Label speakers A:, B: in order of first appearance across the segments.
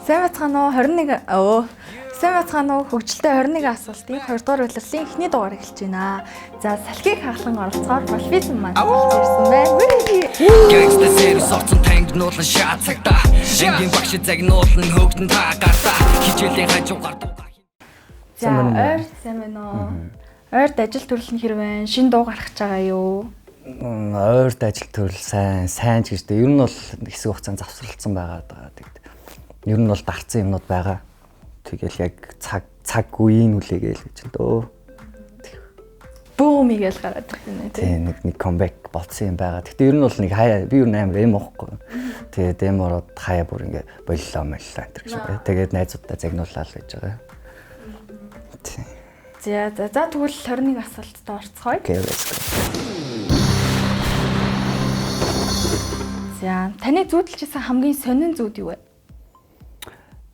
A: Сайн бацгаана уу 21 сайн бацгаана уу хөгжилтэй 21 асуултын 2 дугаар улирлын эхний дугаар эхэлж байна. За салхийг хаглан оролцохоор Wolfism маань ирсэн байна.
B: Gangsta сервис орцон тангнуулан шаацагта. Шингийн багш загнуулан хөөгдөн та гартаа. Хичээлийн хажуугаар дуугаа.
A: За ойр сайн байна уу? Ойрд ажил төрөл нь хэр байна? Шинэ дуу гаргаж байгаа юу?
C: Ойрд ажил төрөл сайн ч гэжтэй. Ер нь бол хэсэг хугацаанд завсралцсан байгаа даа. Тэгэд. Ер нь бол дарцсан юмнууд байгаа. Тэгэл яг цаг үеийн үлээгээл гэж дөө.
A: Бүүм игээл гараад байна
C: тийм нэг comeback болсон юм байгаа. Гэтэ ер нь бол нэг хаяа би ер нь амар эм уухгүй. Тэгээд эм ороод хаяа бүр ингээ боллоо мэллээ энэ гэж байна. Тэгээд найзуудтай загнуулаад байж байгаа. Тийм.
A: За тэгвэл 21 асуултад орцгоё.
C: Окей, let's go.
A: За таны зүүдэлжсэн хамгийн сонин зүүд юу вэ?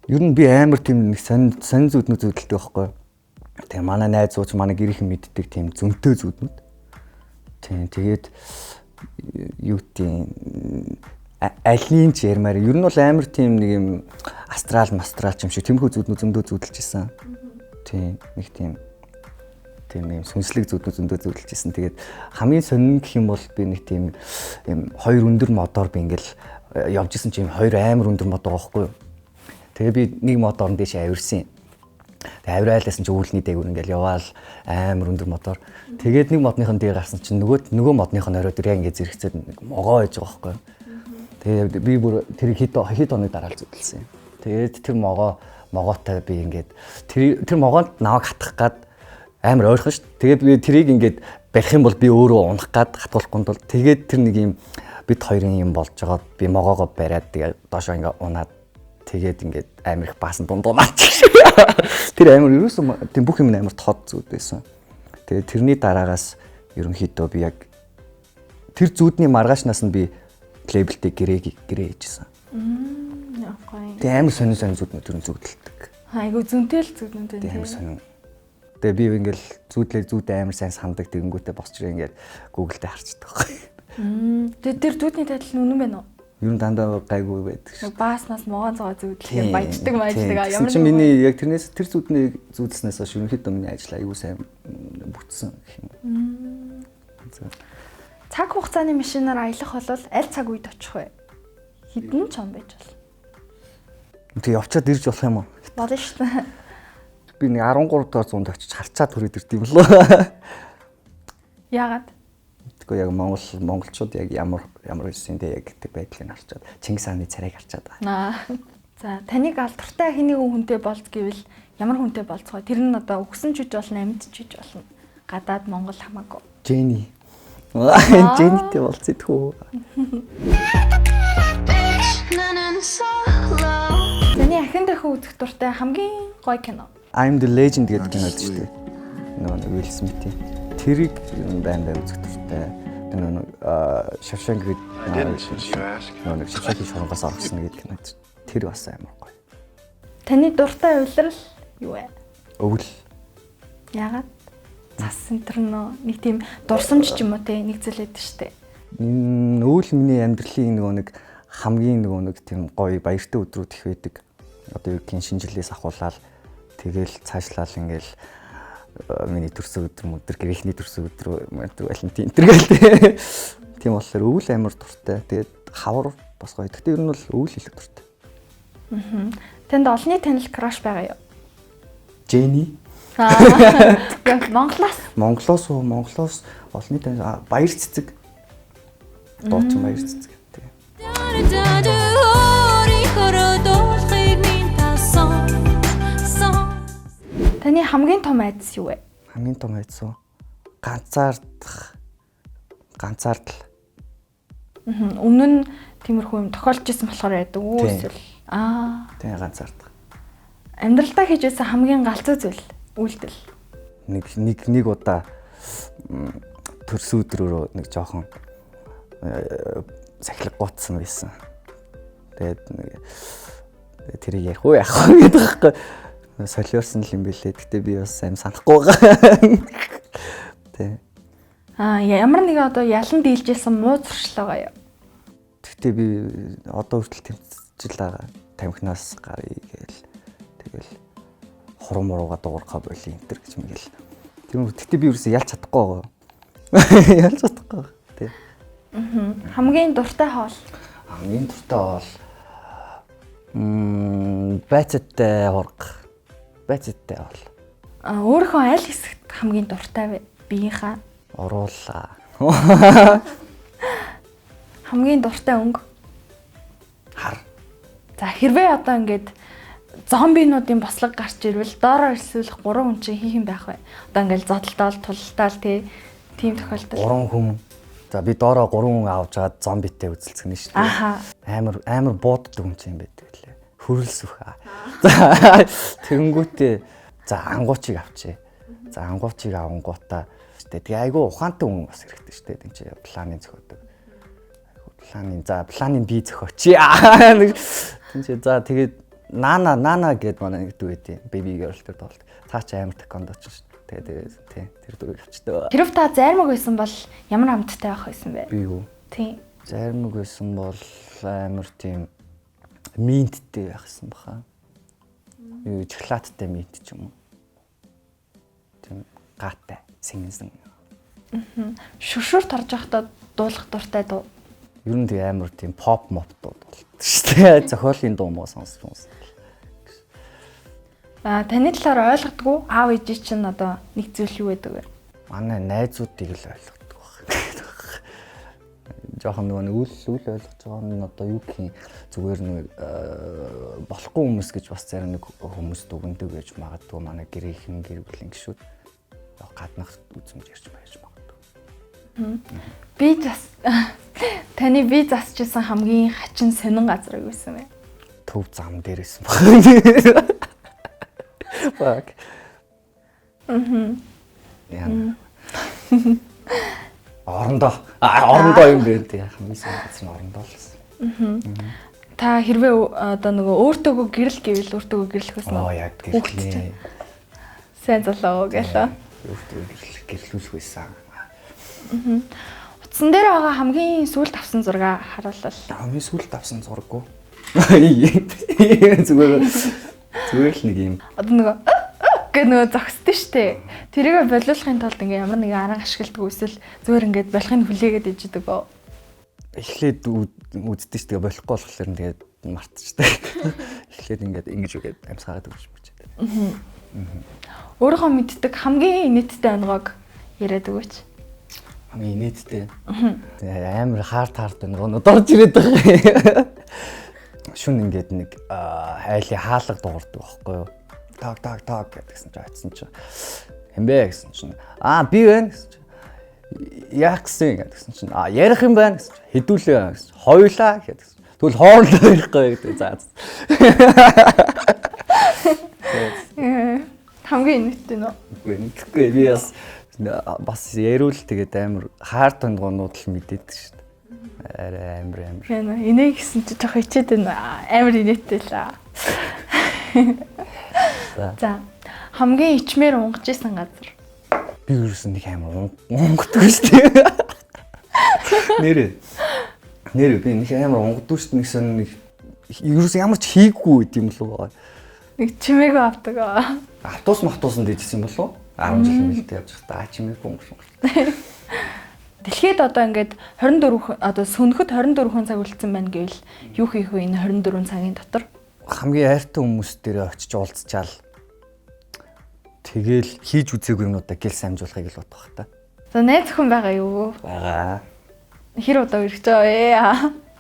C: Ер нь би амар тийм нэг сонин зүүднүүд зүүдэлтэй байхгүй. Тэгээ манай найзууч манай гэрийнхэн мэддэг тийм зөнтөө зүүднүүд. Тийм тэгээд юу тийм алийн ч ярмаар ер нь бол амар тийм нэг юм астрал юм шиг тэмхүү зүүднүүд зөндөө зүүдэлж исэн. Тийм нэг тийм юм сүнслэг зүүднүүд зөндөө зүүдэлж исэн. Тэгээд хамгийн сонин гэх юм бол би нэг тийм юм хоёр өндөр модоор би ингээл явж исэн чинь хоёр амар өндөр мод байгаа байхгүй юу? Тэгээ би нэг модоор дэше авирсан. Тэгээ авираалсан чи үүлний дээгүүр ингээл яваал амар өндөр модоор. Тэгээд нэг модныхын дээр гарсан чинь нөгөө модныхын орой дээр яг ингээд зэрэгцээд могоо байж байгаа байхгүй. Тэгээд би бүр тэр хэд хоног дараа л зүтэлсэн. Тэгээд тэр могоотой би ингээд тэр могоонд наваг хатах гад амар ойрхон ш. Тэгээд би тэрийг ингээд барих юм бол би өөрөө унах гад хатуулахгүй бол тэгээд тэр нэг юм бид хоёрын юм болж байгаа. Би могоогоо бариад тэгээд доошоо ингээд унаад тэгээд ингээд амар их баасан дундуунаад. Тэр амар ерөөсөө тийм бүх юм амар тод зүуд байсан. Тэгээд тэрний дараагаас ерөнхийдөө би яг тэр зүүдний маргаашнаас нь би лейблтэй гэрээ хийжсэн.
A: Яахгүй.
C: Тэгээд амар сонин зүүднүүд ерөн зүудэлдэг.
A: Айгу зөнтэй л зүүднүүд байна.
C: Тэгээд амар сонин. Тэгээд би ингээл зүүд амар сайн сандаг тэгэнгүүтээ босч ирээ ингээд Google-тэй харчдаг байхгүй.
A: Тэгээд тэр зүүдний тайтал нь үнэн байна уу?
C: Юу дандаа гайгүй байдаг шүү.
A: Бааснаас могоон цогоо зүүдлэхээр баяждаг
C: ямар ч миний яг тэр зүүдний зүүдлснээс хойш ерөнхийдөө миний ажил аягүй сайн бүтсэн гэх юм.
A: Цаг хугацааны машинаар аялах бол аль цаг үед очих вэ? Хэдэн ч он байж бол.
C: Тэг явчаад ирж болох юм уу?
A: Болно шүү дээ.
C: Би нэг 13 дугаар зуунд очиж харцаад хүрээд ирд юм лөө.
A: Яагаад?
C: Тэгэхгүй яг монголчууд яг ямар байсан дээ яг гэдэг байдлыг харчаад Чингис хааны царайг харчаад байгаа.
A: За таныг алдартай хэний хүнтэй болд гэвэл ямар хүнтэй болцгоо? Тэр нь одоо өгсөн ч гэж болно, амьд ч гэж болно. Гадаад Монгол хамаагүй.
C: Jenny. Jennyтэй болцсон тхүү.
A: Таны ахин дахин үзэх дуртай хамгийн гоё кино.
C: I'm the Legend гэдэг кино шүү дээ. Нөгөө Will Smith-ийн тэрийг байн үзэх дуртай. Тэгээ Шавшанг гэдэг нөгөө Шавшангийн шоронгоос орсон гэдэг кино. Тэр бас амар гоё.
A: Таны дуртай улирал юу вэ?
C: Өвөл.
A: Яагаад? Цас центр нэг тийм дурсамж ч юм уу те нэг зэлээд штэ.
C: Өвөл миний амьдралын нэг хамгийн нэг тийм гоё баяртай өдрүүд их байдаг. Одоо юу гэх шинжилгээс ахуулаад тэгэл цаашлал ингээл миний төрсөн өдөр гэрээхний төрсөн өдөр Валентин тэргээл тийм болохоор өвөл амар дуртай. Тэгээд хавар бас гоё. Гэхдээ ер нь бол өвөл хэлэх дуртай.
A: Тэнд олонний танил краш байгаа юу?
C: Jenny. Монголоос олонний танил баяр цэцэг. Дуучин баяр цэцэг.
A: Таны хамгийн том айдас юу вэ?
C: Хамгийн том айдас уу? Ганцаардал.
A: Өмнө нь тиймэрхүү юм тохиолж исэн болохоор яадаг уу эсвэл
C: тийм ганцаардах.
A: Амьдралдаа хийж байсан хамгийн галзуу зүйл үйлдэл.
C: Нэг удаа төрсөн өдрөөрөө нэг жоохон сахилга гутсан байсан. Тэгээд тэрийг ярих уу яах вэ гэдэг байхгүй. Солиорсон л юм бэлээ. Гэтэ би бас аим санахгүй байгаа. Тэ.
A: Ямар нэг одоо ялан дийлжсэн муу зуршил байгаа юу?
C: Гэтэ би одоо хүртэл тэмцэж л байгаа. тамхинаас гарыг гээл тэгэл хурам мурууга дуурхаа боли энэ төр гэж мэгэл. Тийм үү. Гэтэ би юусэн ялч чадахгүй байгаа. Ялч чадахгүй. Тий.
A: Хамгийн дуртай хоол.
C: Хамгийн дуртай хоол байцаатай урга. Байцаатай хоол.
A: Өөрийнхөө аль хэсэгт хамгийн дуртай вэ? Биеийнхаа
C: Оруулаа.
A: хамгийн дуртай өнгө.
C: Хар.
A: За хэрвээ одоо ингээд зомбинуудын бослог гарч ирвэл доороо ирсүүлэх 3 хүн чинь хийх юм байх вэ? Одоо ингээд зодтолтол, тултал тийм тохиолдол.
C: 3 хүн. За би доороо 3 хүн авч жаад зомбитэй үзэлцгэнэ шүү дээ.
A: Аха.
C: Амар бууддаг юм чинь байдаг лээ. Хөрөлсөх. За тэгэнгүүтээ за ангуучийг авчээ. За ангуучийг авангуудаа шүү дээ. Тэгээ айгүй ухаантай хүн бас хэрэгтэй шүү дээ. Энд чи планы зохиодог. Планын би зохиоч. Тин чи за тэгээд Нана гэд манай нэг дүү байдیں۔ Baby girl тэр тоглолт. Цаа чи амар такондоч шүү дээ. Тэгээд тий тэр дүүийг авчдаг.
A: Тэрв та зайрмаг байсан бол ямар амттай байх байсан бэ?
C: Би юу?
A: Тийм.
C: Зайрмаг байсан бол амар тийм минттэй байхсан баха. Юу шоколадтай минт ч юм уу. Тийм гаатай, сэнгэнсэн.
A: Шүршүр торж явахдаа дуулах дуртай дуу.
C: Ер нь тийм амар тийм pop mop дуу болдог шүү дээ. Зохиолын дуу муу сонсож.
A: Таны талаар ойлгодгүй аав ээж чинь одоо нэг зүйл юу байдаг вэ?
C: Манай найзуудыг л ойлгодог баг. Жохон нөгөө үйл ойлгож байгаа нь одоо юу гэх юм зүгээр нэг болохгүй хүмүүс гэж бас зарим нэг хүмүүс дүгндэг гэж магадгүй манай гэрийнхэн гэр бүлийн гişүүд гаднах үзмж ярьж магадгүй.
A: Таны би засчихсан хамгийн хачин сонин газар юу байсан бэ?
C: Төв зам дээрсэн баг. Баг. Яа. Орондоо юм бэ тий хамгийн сайн орондоо л гэсэн.
A: Та хэрвээ одоо нөгөө өөртөөгөө гэрэл гэвэл өөртөөгөө гэрлэх байсан уу?
C: Яг гэрлээ.
A: Сайн залуу гэлээ.
C: Өөртөө гэрлүүлэх байсан.
A: Утсан дээр байгаа хамгийн сүүлд авсан зураг харуулвал.
C: Хамгийн сүүлд авсан зураггүй. Зүгээр л нэг юм.
A: Одоо нөгөө нөгөө зогсдөө штэ. Тэрийгэ болиулахын тулд ингээ ямар нэгэн арга ашигладаг эсвэл зүгээр ингээд болохыг хүлээгээд иждэг гоо.
C: Эхлээд үздэг ш тэгээ болохгүй болохоор тэгээд мартчихдаг. Эхлээд ингээд ингэж үгээд амьсгаагаад өгч бичээд.
A: Өөрийнхөө мэддэг хамгийн нийттэй онгойг яриад өгөөч.
C: Хамгийн нийттэй. Амар хард онгойнууд орж ирээд байгаа. Шүн ингээд нэг айлын хаалга дуурдаг байхгүй юу? Таг гэдгсэн чинь очсон чинь. Хэмбэ гэсэн чинь. Би байна гэсэн чинь. Яах гэсэн гэдгсэн чинь. Ярих юм байна гэсэн чинь. Хэдүүлээ гэсэн. Хоёулаа гэдгсэн. Тэгвэл хоорондоо ярихгүй гэдэг заа.
A: Хамгийн нийттэй нөө.
C: Үгүй би бас яриул тэгээд амар хард онгойнууд л мэдээд шүү. Арай амар.
A: Энийг гэсэн чи жоох ичээд байна. Амар инээдтэй л. За. Хамгийн ичмээр унгаж исэн газар.
C: Би юусэн нэг амар унгадгүй шүү дээ. Нэрээ би нэг амар унгадгүй шүү дээ. Нэг сон нэг юусэн ямар ч хийггүй юм л уу.
A: Нэг чимээгүй авдаг.
C: Автобусанд дэжсэн болов уу? 10 жил мэлтэй явж байхдаа чимээгүй өнгөрсөн.
A: Дэлхийд одоо ингээд 24 одоо сөнөхөд 24 цаг үлдсэн байна гэвэл юу хийх вэ энэ 24 цагийн дотор?
C: Хамгийн хайртай хүмүүс дээрээ очиж уулзчаал. Тэгэл хийж үзээгүй юмнуудаа гэлс амжуулахыг л бодох та.
A: За найз охин байгаа юу?
C: Байгаа.
A: Хэр удаа ирж байгаа вэ?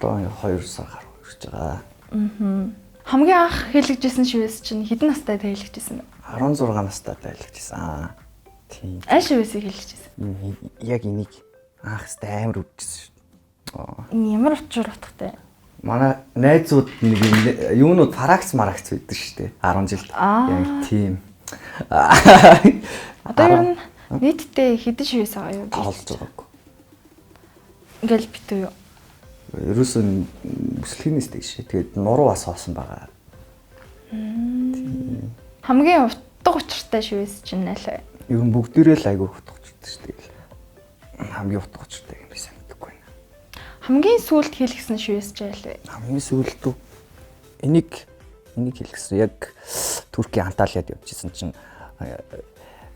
C: Одоо 2 сар гаруй ирж байгаа.
A: Хамгийн анх хэлэгжсэн шивээс чинь хэдэн настай хэлэгжсэн бэ?
C: 16 настай хэлэгжсэн. Тийм.
A: Аль шивээсийг хэлэгжсэн?
C: Яг энийг анхстай амар үдчихсэн шүү.
A: Ямар учир утгатай?
C: Манай найзууд нэг юунууд фаракс байдаг шүү дээ. 10 жилд. Яг тийм.
A: Одоо ер нь нийтдээ хэдэн шивээс байгаа юу?
C: Тоолж байгаагүй.
A: Ингээл битүү юу?
C: Ерөөсөө бүслэгнээс тэгшээ. Тэгээд нуруу бас хоосон байгаа.
A: Хамгийн утга учиртай шивээс чинь аль вэ?
C: Ер нь бүгдээрээ л айгүй утга учиртай шүү дээ. Хамгийн утга учиртай юм би сайн мэдэхгүй байна.
A: Хамгийн сүүлд хэлгсэн шивээс чинь аль вэ?
C: Хамгийн сүүлд энийг Энийг хэлчихсэн. Яг Туркийн Анталияд явжсэн чинь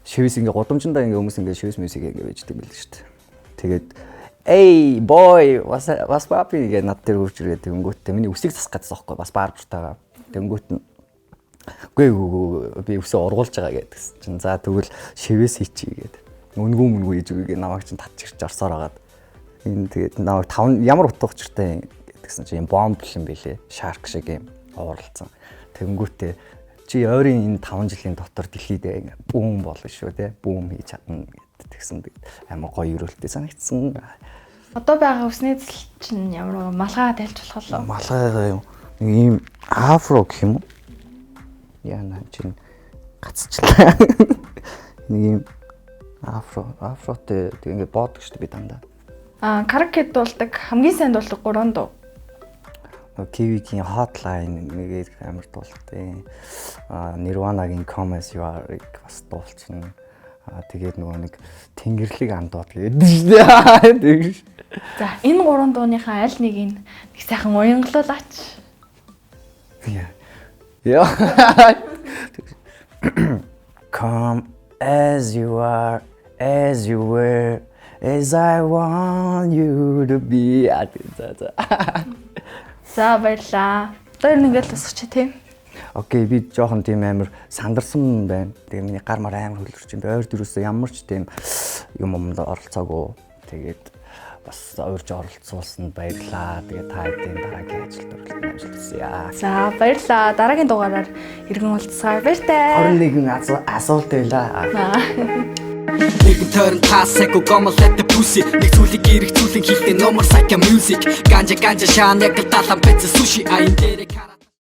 C: шивс ингээ годомжиндаа ингээ хүмүүс ингээ шивс мюзик ингээ байждаг байл шүү дээ. Тэгээд "Эй boy, what's poppin" гэ над дээр хурж ирээд тэнгүүтээ миний үсийг засах гэсэн байхгүй бас барбартайгаа. Тэнгүүт нь үгүй би өсөө ургуулж байгаа гэдгсэн чинь за тэгвэл шивээс хийчихье гэдэг. Үнгүү хийж үгүй намайг чинь татчих орсоор агаад. Энэ тэгээд намайг 5 ямар утга учиртай гэдгсэн чинь бомб юм билээ. Shark шиг юм ууралцсан. Тэнгүүтээ чи ойрын энэ 5 жилийн дотор дэлхийдээ бүүм болно шүү те. Бүүм хийж чадна гэдгсэн. Амар гоё өрөөлтөй санагдсан.
A: Одоо байгаа усны зэл чинь ямар малгай тайлж болох вэ?
C: Малгай юм. Нэг ийм афро гэх юм уу? Яна чинь гацчлаа. Нэг ийм афротэй тэг ингээд боодог шүү дээ би дандаа.
A: Каракед дуулдаг хамгийн сайн дуулдаг 3 дуу.
C: Kiwi-гийн Hotline нэгээр амар дуулдаг. Nirvana-гийн Come As You Are-ыг бас дуулчихна. Тэгээд нөгөө нэг Тэнгэрлэг андууд гэдэг шүү дээ.
A: За энэ 3 дууныхаа аль нэгийг нэг сайхан уянгалуулаач.
C: Яа. Come as you are, as you were, as I want you to be.
A: За баярлаа. Одоо ингээд тусчих тийм.
C: Окей, би жоохон тийм амар сандарсан байна. Тэгээ миний гар мар амар хөлөрч юм. Ойр дөрөөсөө ямар ч тийм юмд оролцоогүй. Тэгээд бас ойрж оролцуулсанд баярлаа. Тэгээ та хэдийн дараагийн ажилд оролцсон амжилтсаа.
A: За баярлаа. Дараагийн дугаараар иргэн уулзсаар баяртай.
C: 21 асуулт байлаа.
B: Нэгэн тойрон тасаг гомолтой pussy нэг зүйлийг эргцүүлэн хийхдээ номер сайка music ганжа шаан яг талан пэц суши айн дээр